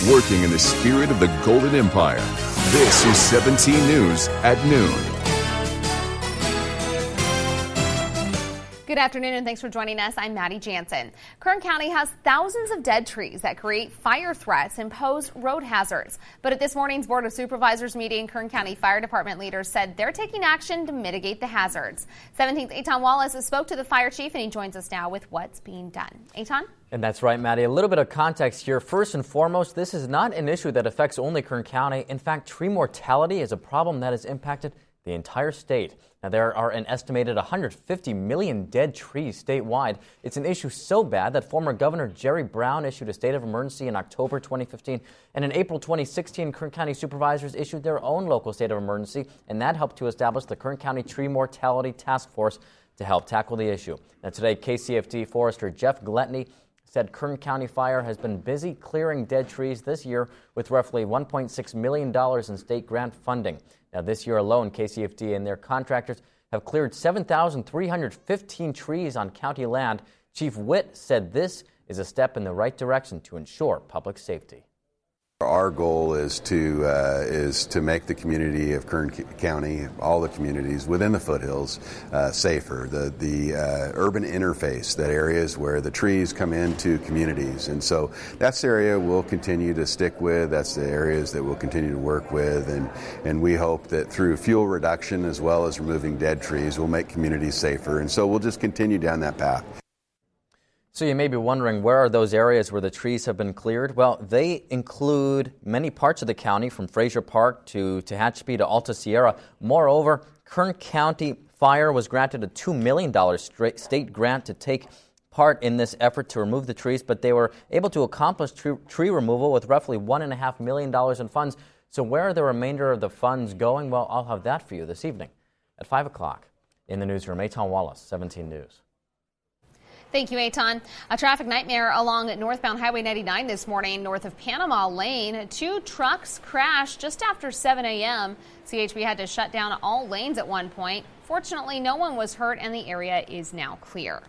working in the spirit of the Golden Empire. This is 17 News at noon. Good afternoon and thanks for joining us. I'm Maddie Jansen. Kern County has thousands of dead trees that create fire threats and pose road hazards. But at this morning's Board of Supervisors meeting, Kern County Fire Department leaders said they're taking action to mitigate the hazards. 17th Eitan Wallace spoke to the fire chief and he joins us now with what's being done. Eitan? And that's right, Maddie. A little bit of context here. First and foremost, this is not an issue that affects only Kern County. In fact, tree mortality is a problem that has impacted the entire state. Now, there are an estimated 150 million dead trees statewide. It's an issue so bad that former Governor Jerry Brown issued a state of emergency in October 2015. And in April 2016, Kern County supervisors issued their own local state of emergency, and that helped to establish the Kern County Tree Mortality Task Force to help tackle the issue. Now, today, KCFD Forester Jeff Gletney said Kern County Fire has been busy clearing dead trees this year with roughly $1.6 million in state grant funding. Now, this year alone, KCFD and their contractors have cleared 7,315 trees on county land. Chief Witt said this is a step in the right direction to ensure public safety. Our goal is to make the community of Kern County, all the communities within the foothills, safer. The urban interface, that areas where the trees come into communities, and so that's the area we'll continue to stick with. That's the areas that we'll continue to work with, and we hope that through fuel reduction as well as removing dead trees, we'll make communities safer. And so we'll just continue down that path. So you may be wondering, where are those areas where the trees have been cleared? Well, they include many parts of the county, from Fraser Park to Tehachapi to Alta Sierra. Moreover, Kern County Fire was granted a $2 million state grant to take part in this effort to remove the trees, but they were able to accomplish tree removal with roughly $1.5 million in funds. So where are the remainder of the funds going? Well, I'll have that for you this evening at 5 o'clock. In the newsroom, Eitan Wallace, 17 News. Thank you, Eitan. A traffic nightmare along northbound Highway 99 this morning north of Panama Lane. Two trucks crashed just after 7 a.m. CHP had to shut down all lanes at one point. Fortunately, no one was hurt and the area is now clear.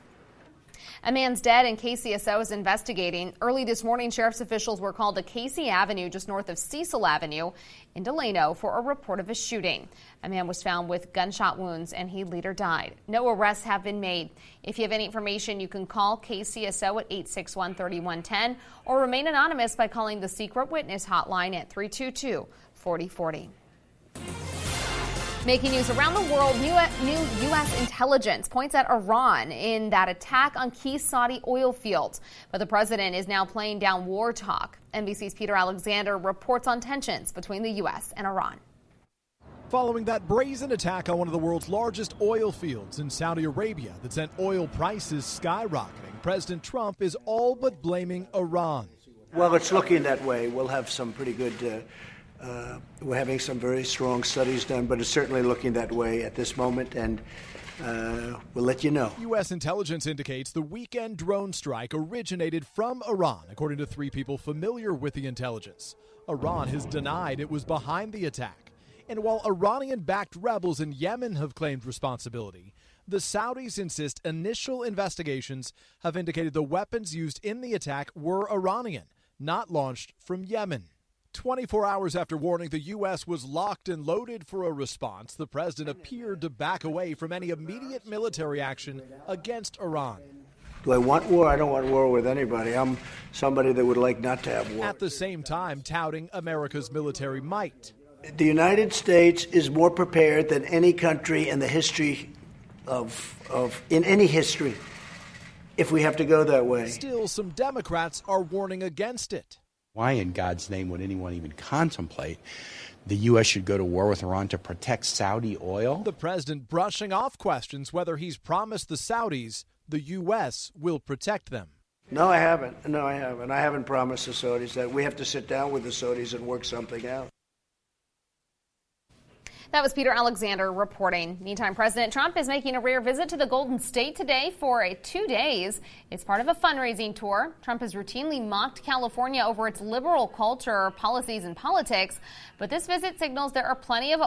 A man's dead and KCSO is investigating. Early this morning, sheriff's officials were called to Casey Avenue, just north of Cecil Avenue in Delano, for a report of a shooting. A man was found with gunshot wounds and he later died. No arrests have been made. If you have any information, you can call KCSO at 861-3110 or remain anonymous by calling the Secret Witness Hotline at 322-4040. Making news around the world, new U.S. intelligence points at Iran in that attack on key Saudi oil fields. But the president is now playing down war talk. NBC's Peter Alexander reports on tensions between the U.S. and Iran. Following that brazen attack on one of the world's largest oil fields in Saudi Arabia that sent oil prices skyrocketing, President Trump is all but blaming Iran. Well, it's looking that way. We'll have some pretty good we're having some very strong studies done, but it's certainly looking that way at this moment, and we'll let you know. U.S. intelligence indicates the weekend drone strike originated from Iran, according to three people familiar with the intelligence. Iran has denied it was behind the attack. And while Iranian-backed rebels in Yemen have claimed responsibility, the Saudis insist initial investigations have indicated the weapons used in the attack were Iranian, not launched from Yemen. 24 hours after warning the U.S. was locked and loaded for a response, the president appeared to back away from any immediate military action against Iran. Do I want war? I don't want war with anybody. I'm somebody that would like not to have war. At the same time, touting America's military might. The United States is more prepared than any country in the history in any history, if we have to go that way. Still, some Democrats are warning against it. Why in God's name would anyone even contemplate the U.S. should go to war with Iran to protect Saudi oil? The president brushing off questions whether he's promised the Saudis the U.S. will protect them. No, I haven't. I haven't promised the Saudis that. We have to sit down with the Saudis and work something out. That was Peter Alexander reporting. Meantime, President Trump is making a rare visit to the Golden State today for 2 days. It's part of a fundraising tour. Trump has routinely mocked California over its liberal culture, policies, and politics. But this visit signals there are plenty of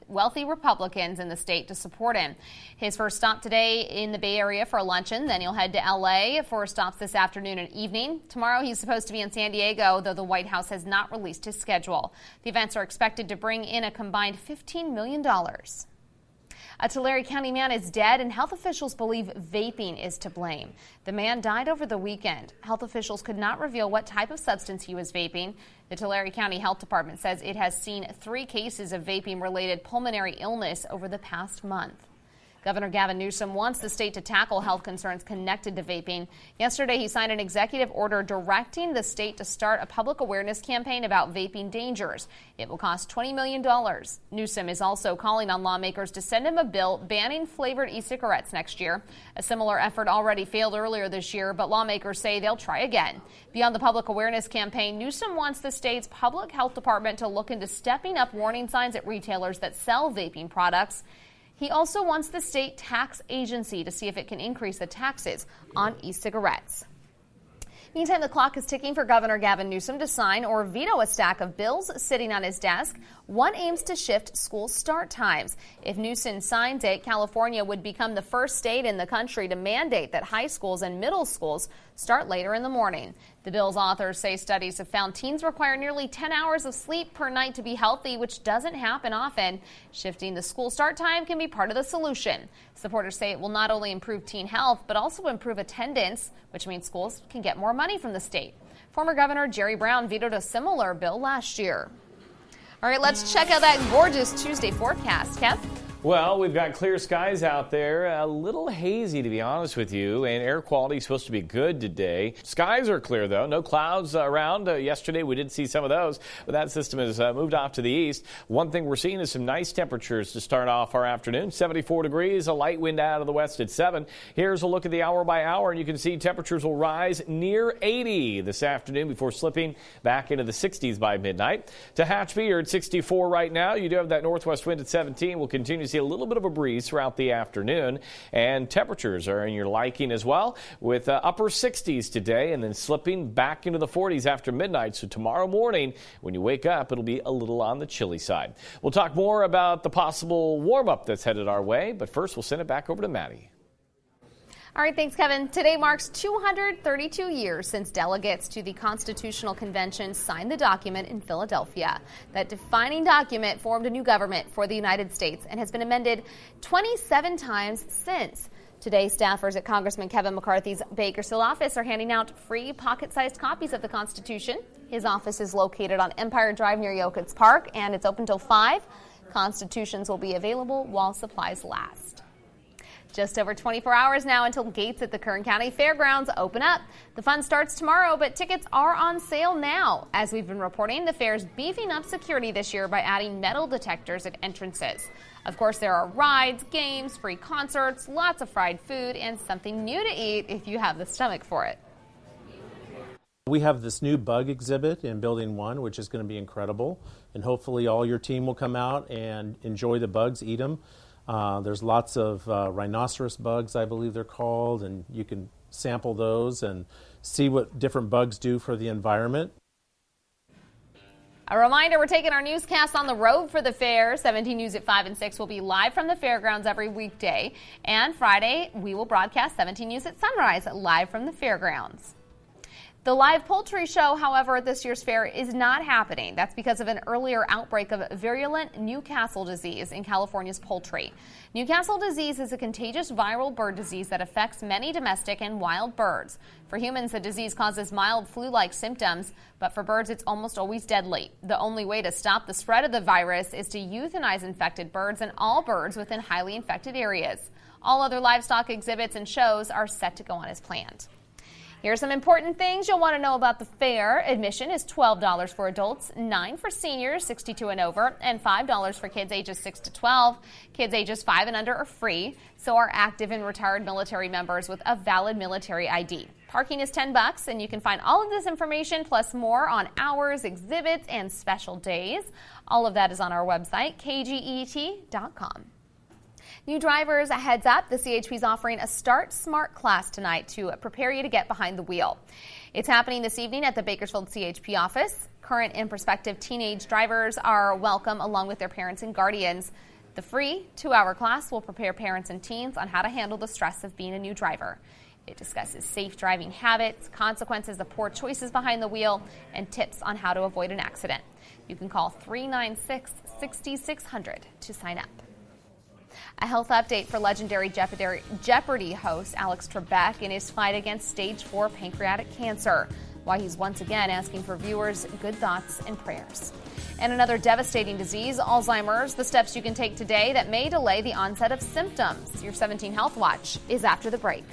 wealthy Republicans in the state to support him. His first stop today in the Bay Area for a luncheon. Then he'll head to L.A. for stops this afternoon and evening. Tomorrow he's supposed to be in San Diego, though the White House has not released his schedule. The events are expected to bring in a combined $15 million. A Tulare County man is dead, and health officials believe vaping is to blame. The man died over the weekend. Health officials could not reveal what type of substance he was vaping. The Tulare County Health Department says it has seen 3 cases of vaping-related pulmonary illness over the past month. Governor Gavin Newsom wants the state to tackle health concerns connected to vaping. Yesterday, he signed an executive order directing the state to start a public awareness campaign about vaping dangers. It will cost $20 million. Newsom is also calling on lawmakers to send him a bill banning flavored e-cigarettes next year. A similar effort already failed earlier this year, but lawmakers say they'll try again. Beyond the public awareness campaign, Newsom wants the state's public health department to look into stepping up warning signs at retailers that sell vaping products. He also wants the state tax agency to see if it can increase the taxes on e-cigarettes. Meantime, the clock is ticking for Governor Gavin Newsom to sign or veto a stack of bills sitting on his desk. One aims to shift school start times. If Newsom signs it, California would become the first state in the country to mandate that high schools and middle schools start later in the morning. The bill's authors say studies have found teens require nearly 10 hours of sleep per night to be healthy, which doesn't happen often. Shifting the school start time can be part of the solution. Supporters say it will not only improve teen health, but also improve attendance, which means schools can get more money from the state. Former Governor Jerry Brown vetoed a similar bill last year. All right, let's check out that gorgeous Tuesday forecast. Kev? Well, we've got clear skies out there, a little hazy to be honest with you, and air quality is supposed to be good today. Skies are clear though, no clouds around. Yesterday we did see some of those, but that system has moved off to the east. One thing we're seeing is some nice temperatures to start off our afternoon. 74 degrees, a light wind out of the west at 7. Here's a look at the hour by hour, and you can see temperatures will rise near 80 this afternoon before slipping back into the 60s by midnight. To Hatchby, you're at 64 right now. You do have that northwest wind at 17. We'll continue to see a little bit of a breeze throughout the afternoon, and temperatures are in your liking as well, with upper 60s today and then slipping back into the 40s after midnight. So tomorrow morning when you wake up, it'll be a little on the chilly side. We'll talk more about the possible warm-up that's headed our way, but first we'll send it back over to Maddie. All right, thanks, Kevin. Today marks 232 years since delegates to the Constitutional Convention signed the document in Philadelphia. That defining document formed a new government for the United States and has been amended 27 times since. Today, staffers at Congressman Kevin McCarthy's Bakersfield office are handing out free pocket-sized copies of the Constitution. His office is located on Empire Drive near Yokuts Park, and it's open till 5. Constitutions will be available while supplies last. Just over 24 hours now until gates at the Kern County Fairgrounds open up. The fun starts tomorrow, but tickets are on sale now. As we've been reporting, the fair's beefing up security this year by adding metal detectors at entrances. Of course, there are rides, games, free concerts, lots of fried food, and something new to eat if you have the stomach for it. We have this new bug exhibit in Building 1, which is going to be incredible. And hopefully all your team will come out and enjoy the bugs, eat them. There's lots of rhinoceros bugs, I believe they're called, and you can sample those and see what different bugs do for the environment. A reminder, we're taking our newscast on the road for the fair. 17 News at 5 and 6 will be live from the fairgrounds every weekday. And Friday, we will broadcast 17 News at Sunrise live from the fairgrounds. The live poultry show, however, at this year's fair is not happening. That's because of an earlier outbreak of virulent Newcastle disease in California's poultry. Newcastle disease is a contagious viral bird disease that affects many domestic and wild birds. For humans, the disease causes mild flu-like symptoms, but for birds, it's almost always deadly. The only way to stop the spread of the virus is to euthanize infected birds and all birds within highly infected areas. All other livestock exhibits and shows are set to go on as planned. Here are some important things you'll want to know about the fair. Admission is $12 for adults, $9 for seniors 62 and over, and $5 for kids ages 6 to 12. Kids ages 5 and under are free. So are active and retired military members with a valid military ID. Parking is $10, and you can find all of this information plus more on hours, exhibits, and special days. All of that is on our website, kget.com. New drivers, a heads up, the CHP is offering a Start Smart class tonight to prepare you to get behind the wheel. It's happening this evening at the Bakersfield CHP office. Current and prospective teenage drivers are welcome along with their parents and guardians. The free 2-hour class will prepare parents and teens on how to handle the stress of being a new driver. It discusses safe driving habits, consequences of poor choices behind the wheel, and tips on how to avoid an accident. You can call 396-6600 to sign up. A health update for legendary Jeopardy host Alex Trebek in his fight against stage 4 pancreatic cancer. Why he's once again asking for viewers' good thoughts and prayers. And another devastating disease, Alzheimer's, the steps you can take today that may delay the onset of symptoms. Your 17 Health Watch is after the break.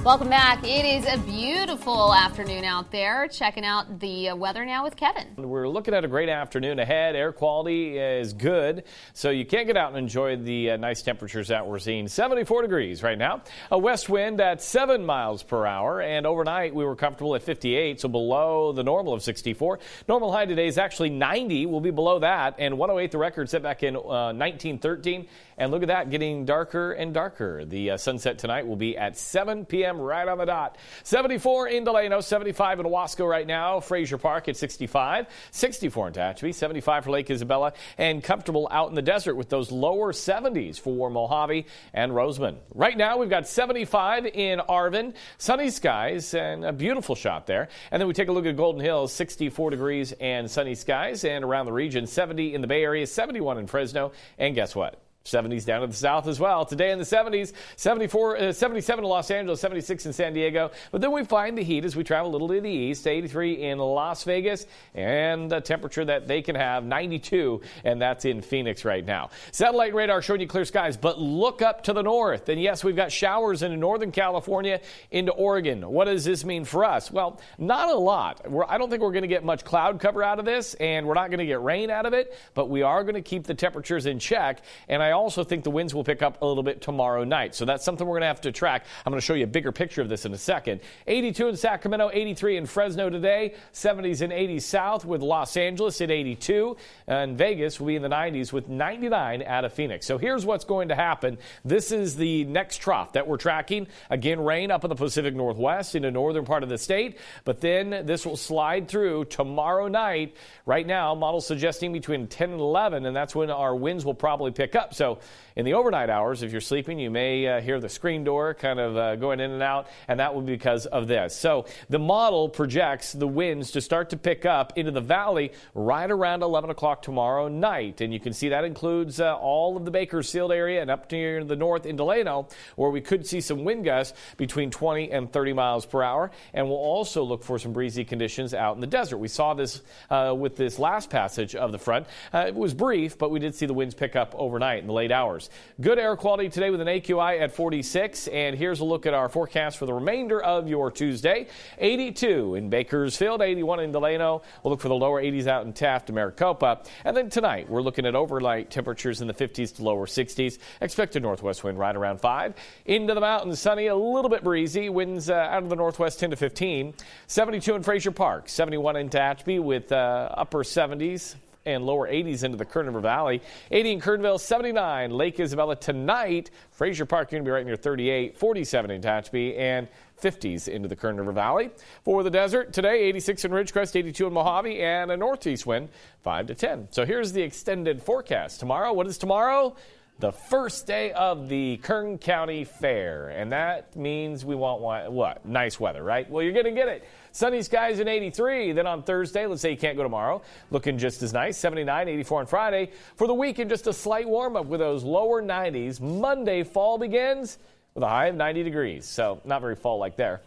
Welcome back. It is a beautiful afternoon out there. Checking out the weather now with Kevin. We're looking at a great afternoon ahead. Air quality is good, so you can't get out and enjoy the nice temperatures that we're seeing. 74 degrees right now. A west wind at 7 miles per hour, and overnight we were comfortable at 58, so below the normal of 64. Normal high today is actually 90. We'll be below that, and 108 the record set back in 1913. And look at that, getting darker and darker. The sunset tonight will be at 7 p.m. right on the dot. 74 in Delano, 75 in Wasco right now. Frazier Park at 65, 64 in Tehachapi, 75 for Lake Isabella, and comfortable out in the desert with those lower 70s for Mojave and Roseman. Right now we've got 75 in Arvin, sunny skies, and a beautiful shot there. And then we take a look at Golden Hills, 64 degrees and sunny skies, and around the region, 70 in the Bay Area, 71 in Fresno, and guess what? 70s down to the south as well. Today in the 70s, 77 in Los Angeles, 76 in San Diego. But then we find the heat as we travel a little to the east, 83 in Las Vegas, and a temperature that they can have, 92, and that's in Phoenix right now. Satellite radar showing you clear skies, but look up to the north. And yes, we've got showers in Northern California into Oregon. What does this mean for us? Well, not a lot. I don't think we're going to get much cloud cover out of this, and we're not going to get rain out of it, but we are going to keep the temperatures in check. And I also think the winds will pick up a little bit tomorrow night. So that's something we're going to have to track. I'm going to show you a bigger picture of this in a second. 82 in Sacramento, 83 in Fresno today, 70s and 80s south with Los Angeles at 82. And Vegas will be in the 90s with 99 out of Phoenix. So here's what's going to happen. This is the next trough that we're tracking. Again, rain up in the Pacific Northwest in the northern part of the state. But then this will slide through tomorrow night. Right now, models suggesting between 10 and 11, and that's when our winds will probably pick up. So in the overnight hours, if you're sleeping, you may hear the screen door kind of going in and out, and that will be because of this. So the model projects the winds to start to pick up into the valley right around 11 o'clock tomorrow night. And you can see that includes all of the Bakersfield area and up near the north in Delano, where we could see some wind gusts between 20 and 30 miles per hour. And we'll also look for some breezy conditions out in the desert. We saw this with this last passage of the front. It was brief, but we did see the winds pick up overnight in the late hours. Good air quality today with an AQI at 46. And here's a look at our forecast for the remainder of your Tuesday. 82 in Bakersfield, 81 in Delano. We'll look for the lower 80s out in Taft and Maricopa. And then tonight, we're looking at overnight temperatures in the 50s to lower 60s. Expected northwest wind right around 5. Into the mountains, sunny, a little bit breezy. Winds out of the northwest 10 to 15. 72 in Frazier Park, 71 in Tehachapi with upper 70s. And lower 80s into the Kern River Valley. 80 in Kernville, 79 Lake Isabella tonight. Frazier Park, you're going to be right near 38, 47 in Tehachapi, and 50s into the Kern River Valley. For the desert, today 86 in Ridgecrest, 82 in Mojave, and a northeast wind 5 to 10. So here's the extended forecast. Tomorrow, what is tomorrow? The first day of the Kern County Fair, and that means we want what? Nice weather, right? Well, you're going to get it. Sunny skies in 83. Then on Thursday, let's say you can't go tomorrow, looking just as nice, 79, 84 on Friday. For the weekend, just a slight warm-up with those lower 90s. Monday, fall begins with a high of 90 degrees, so not very fall-like there.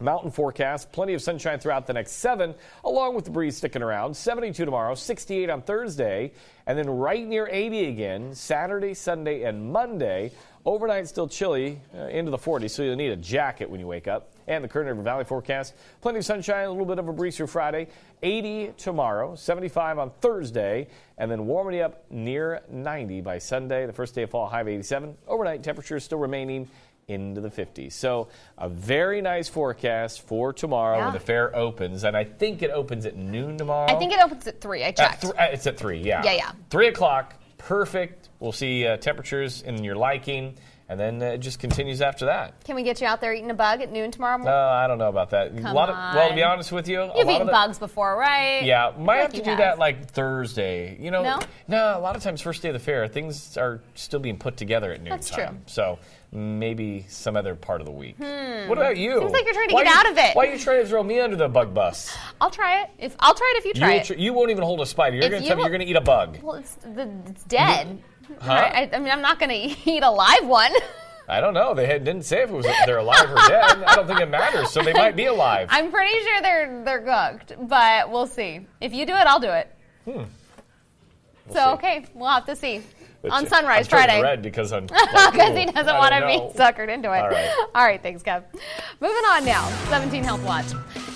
Mountain forecast, plenty of sunshine throughout the next 7, along with the breeze sticking around. 72 tomorrow, 68 on Thursday, and then right near 80 again, Saturday, Sunday, and Monday. Overnight still chilly into the 40s, so you'll need a jacket when you wake up. And the Kern River Valley forecast, plenty of sunshine, a little bit of a breeze through Friday. 80 tomorrow, 75 on Thursday, and then warming up near 90 by Sunday. The first day of fall, high of 87. Overnight temperatures still remaining into the 50s. So a very nice forecast for tomorrow when the fair opens. And I think it opens at noon tomorrow. I think it opens at 3. I checked. It's at 3, yeah. Yeah. 3 o'clock, perfect. We'll see temperatures in your liking. And then it just continues after that. Can we get you out there eating a bug at noon tomorrow morning? I don't know about that. Well, to be honest with you, you've eaten bugs before, right? Yeah, might have to do that like Thursday. You know, no, a lot of times first day of the fair, things are still being put together at noon. That's true. So maybe some other part of the week. What about you? Seems like you're trying to get out of it. Why are you trying to throw me under the bug bus? I'll try it. If you try it. You won't even hold a spider. You're going to tell me you're going to eat a bug. Well, it's dead. Huh? I mean, I'm not going to eat a live one. I don't know. They didn't say if they're alive or dead. I don't think it matters. So they might be alive. I'm pretty sure they're cooked, but we'll see. If you do it, I'll do it. We'll see. Okay, we'll have to see. On Sunrise I'm Friday. Red because he doesn't want to be suckered into it. All right, thanks, Kev. Moving on now. 17 Health Watch.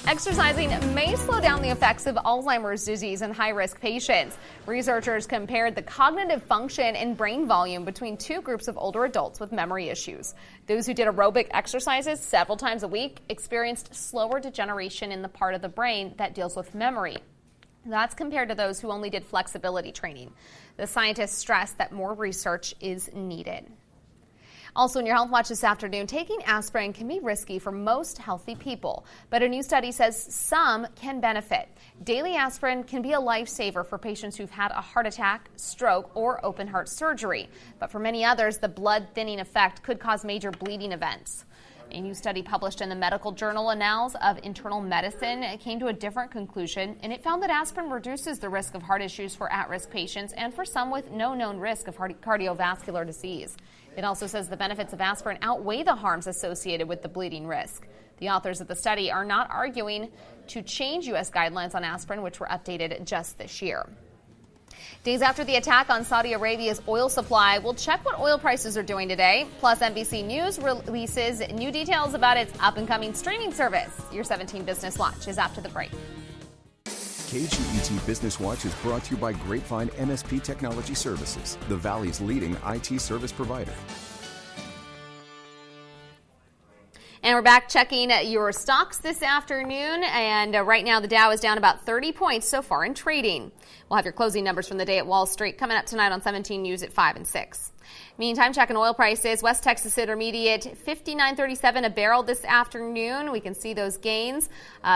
Exercising may slow down the effects of Alzheimer's disease in high-risk patients. Researchers compared the cognitive function and brain volume between 2 groups of older adults with memory issues. Those who did aerobic exercises several times a week experienced slower degeneration in the part of the brain that deals with memory. That's compared to those who only did flexibility training. The scientists stress that more research is needed. Also in your Health Watch this afternoon, taking aspirin can be risky for most healthy people, but a new study says some can benefit. Daily aspirin can be a lifesaver for patients who've had a heart attack, stroke, or open heart surgery. But for many others, the blood thinning effect could cause major bleeding events. A new study published in the medical journal Annals of Internal Medicine came to a different conclusion, and it found that aspirin reduces the risk of heart issues for at-risk patients and for some with no known risk of cardiovascular disease. It also says the benefits of aspirin outweigh the harms associated with the bleeding risk. The authors of the study are not arguing to change U.S. guidelines on aspirin, which were updated just this year. Days after the attack on Saudi Arabia's oil supply, we'll check what oil prices are doing today. Plus, NBC News releases new details about its up-and-coming streaming service. Your 17 Business Watch is after the break. KGET Business Watch is brought to you by Grapevine MSP Technology Services, the Valley's leading IT service provider. And we're back checking your stocks this afternoon, and right now the Dow is down about 30 points so far in trading. We'll have your closing numbers from the day at Wall Street coming up tonight on 17 News at 5 and 6. Meantime, checking oil prices. West Texas Intermediate, $59.37 a barrel this afternoon. We can see those gains.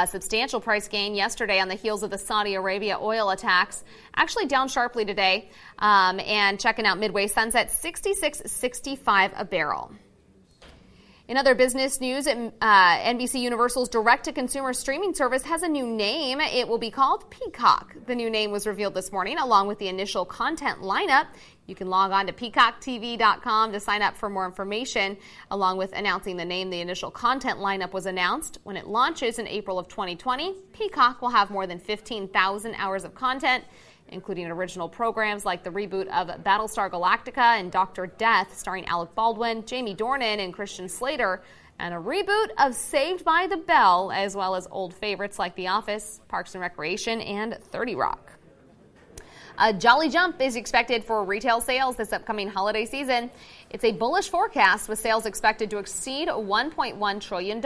Substantial price gain yesterday on the heels of the Saudi Arabia oil attacks. Actually down sharply today. And checking out Midway Sunset, $66.65 a barrel. In other business news, NBC Universal's direct-to-consumer streaming service has a new name. It will be called Peacock. The new name was revealed this morning, along with the initial content lineup. You can log on to peacocktv.com to sign up for more information. Along with announcing the name, the initial content lineup was announced. When it launches in April of 2020, Peacock will have more than 15,000 hours of content, including original programs like the reboot of Battlestar Galactica and Dr. Death, starring Alec Baldwin, Jamie Dornan, and Christian Slater, and a reboot of Saved by the Bell, as well as old favorites like The Office, Parks and Recreation, and 30 Rock. A jolly jump is expected for retail sales this upcoming holiday season. It's a bullish forecast, with sales expected to exceed $1.1 trillion.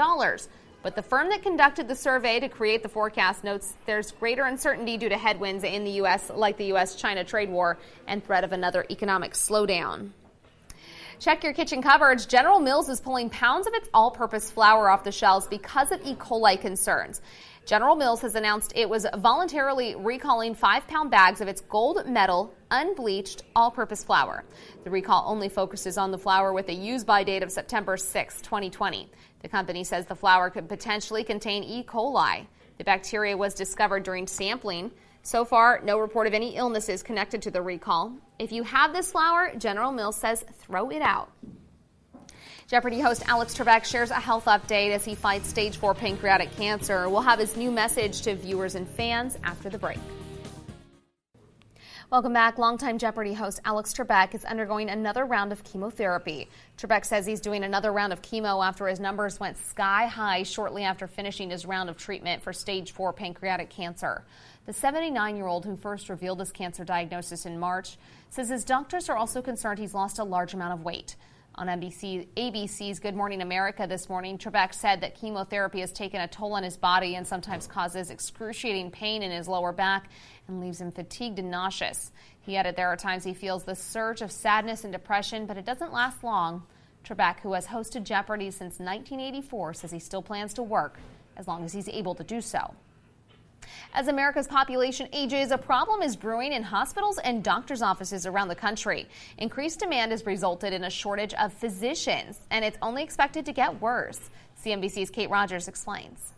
But the firm that conducted the survey to create the forecast notes there's greater uncertainty due to headwinds in the U.S., like the U.S.-China trade war and threat of another economic slowdown. Check your kitchen cupboards. General Mills is pulling pounds of its all-purpose flour off the shelves because of E. coli concerns. General Mills has announced it was voluntarily recalling 5-pound bags of its gold medal, unbleached, all-purpose flour. The recall only focuses on the flour with a use-by date of September 6, 2020. The company says the flour could potentially contain E. coli. The bacteria was discovered during sampling. So far, no report of any illnesses connected to the recall. If you have this flour, General Mills says throw it out. Jeopardy host Alex Trebek shares a health update as he fights stage 4 pancreatic cancer. We'll have his new message to viewers and fans after the break. Welcome back. Longtime Jeopardy host Alex Trebek is undergoing another round of chemotherapy. Trebek says he's doing another round of chemo after his numbers went sky high shortly after finishing his round of treatment for stage 4 pancreatic cancer. The 79-year-old who first revealed his cancer diagnosis in March says his doctors are also concerned he's lost a large amount of weight. On ABC's Good Morning America this morning, Trebek said that chemotherapy has taken a toll on his body and sometimes causes excruciating pain in his lower back and leaves him fatigued and nauseous. He added there are times he feels the surge of sadness and depression, but it doesn't last long. Trebek, who has hosted Jeopardy since 1984, says he still plans to work as long as he's able to do so. As America's population ages, a problem is brewing in hospitals and doctors' offices around the country. Increased demand has resulted in a shortage of physicians, and it's only expected to get worse. CNBC's Kate Rogers explains.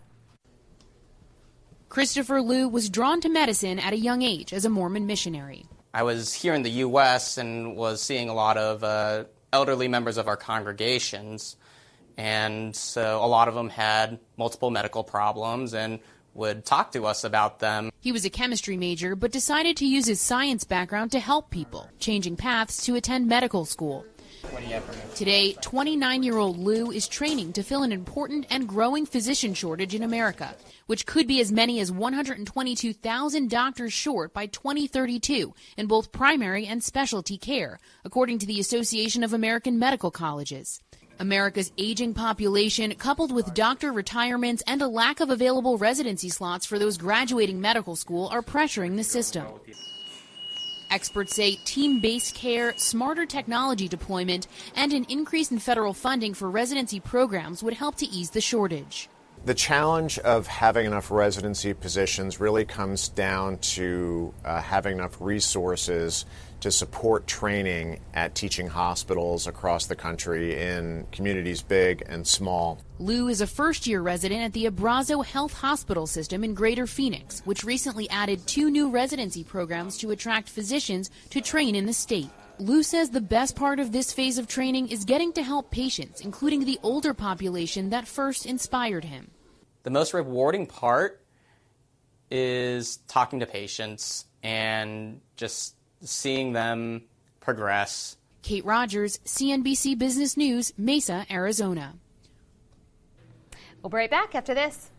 Christopher Liu was drawn to medicine at a young age as a Mormon missionary. I was here in the U.S. and was seeing a lot of elderly members of our congregations, and so a lot of them had multiple medical problems and would talk to us about them. He was a chemistry major, but decided to use his science background to help people, changing paths to attend medical school. Today, 29-year-old Liu is training to fill an important and growing physician shortage in America, which could be as many as 122,000 doctors short by 2032 in both primary and specialty care, according to the Association of American Medical Colleges. America's aging population, coupled with doctor retirements and a lack of available residency slots for those graduating medical school, are pressuring the system. Experts say team-based care, smarter technology deployment, and an increase in federal funding for residency programs would help to ease the shortage. The challenge of having enough residency positions really comes down to having enough resources to support training at teaching hospitals across the country in communities big and small. Liu is a first-year resident at the Abrazo Health Hospital System in Greater Phoenix, which recently added 2 new residency programs to attract physicians to train in the state. Liu says the best part of this phase of training is getting to help patients, including the older population that first inspired him. The most rewarding part is talking to patients and just seeing them progress. Kate Rogers, CNBC Business News, Mesa, Arizona. We'll be right back after this.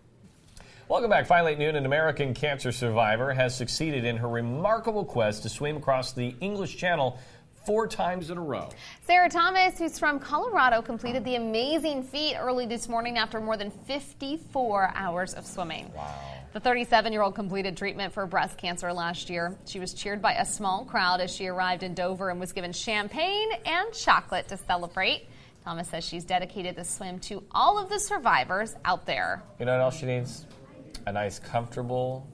Welcome back. Finally at noon, an American cancer survivor has succeeded in her remarkable quest to swim across the English Channel 4 times in a row. Sarah Thomas, who's from Colorado, completed the amazing feat early this morning after more than 54 hours of swimming. Wow. The 37-year-old completed treatment for breast cancer last year. She was cheered by a small crowd as she arrived in Dover and was given champagne and chocolate to celebrate. Thomas says she's dedicated the swim to all of the survivors out there. You know what else she needs? A nice, comfortable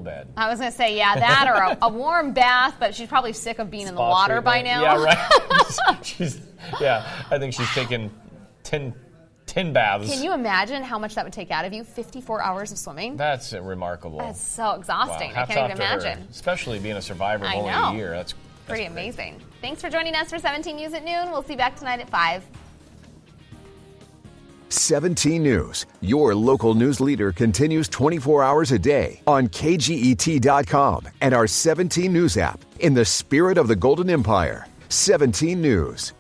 bed. I was going to say, yeah, that or a warm bath, but she's probably sick of being in the water by now. Yeah, right. I think she's taken 10 baths. Can you imagine how much that would take out of you? 54 hours of swimming? That's remarkable. That's so exhausting. Wow. I can't even imagine. Her, especially being a survivor of only a year. That's pretty amazing. Thanks for joining us for 17 News at noon. We'll see you back tonight at 5. 17 News, your local news leader, continues 24 hours a day on KGET.com and our 17 News app. In the spirit of the Golden Empire, 17 News.